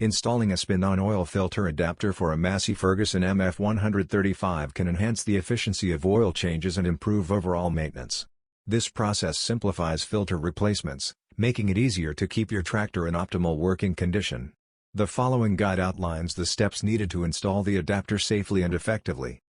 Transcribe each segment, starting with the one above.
Installing a spin-on oil filter adapter for a Massey-Ferguson MF-135 can enhance the efficiency of oil changes and improve overall maintenance. This process simplifies filter replacements, making it easier to keep your tractor in optimal working condition. The following guide outlines the steps needed to install the adapter safely and effectively.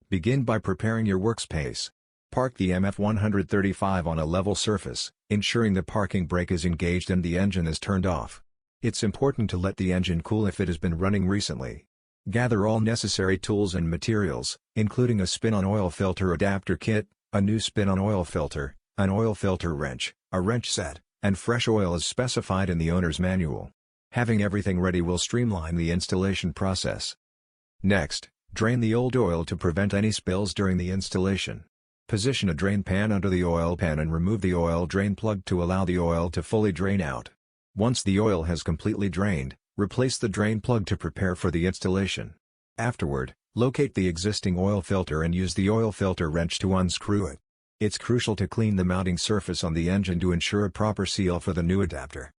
Begin by preparing your workspace. Park the MF-135 on a level surface, ensuring the parking brake is engaged and the engine is turned off. It's important to let the engine cool if it has been running recently. Gather all necessary tools and materials, including a spin-on oil filter adapter kit, a new spin-on oil filter, an oil filter wrench, a wrench set, and fresh oil as specified in the owner's manual. Having everything ready will streamline the installation process. Next, drain the old oil to prevent any spills during the installation. Position a drain pan under the oil pan and remove the oil drain plug to allow the oil to fully drain out. Once the oil has completely drained, replace the drain plug to prepare for the installation. Afterward, locate the existing oil filter and use the oil filter wrench to unscrew it. It's crucial to clean the mounting surface on the engine to ensure a proper seal for the new adapter.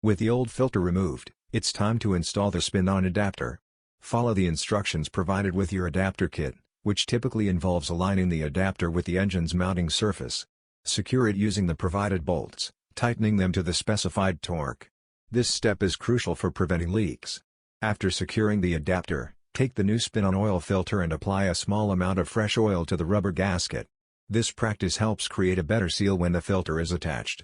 With the old filter removed, it's time to install the spin-on adapter. Follow the instructions provided with your adapter kit, which typically involves aligning the adapter with the engine's mounting surface. Secure it using the provided bolts, tightening them to the specified torque. This step is crucial for preventing leaks. After securing the adapter, take the new spin-on oil filter and apply a small amount of fresh oil to the rubber gasket. This practice helps create a better seal when the filter is attached.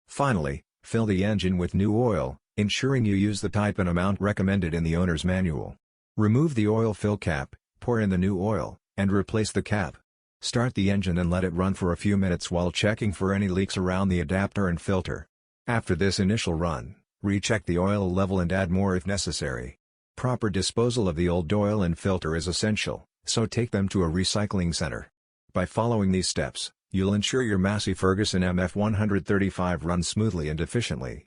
Finally, fill the engine with new oil, ensuring you use the type and amount recommended in the owner's manual. Remove the oil fill cap, pour in the new oil, and replace the cap. Start the engine and let it run for a few minutes while checking for any leaks around the adapter and filter. After this initial run, recheck the oil level and add more if necessary. Proper disposal of the old oil and filter is essential, so take them to a recycling center. By following these steps, you'll ensure your Massey-Ferguson MF-135 runs smoothly and efficiently.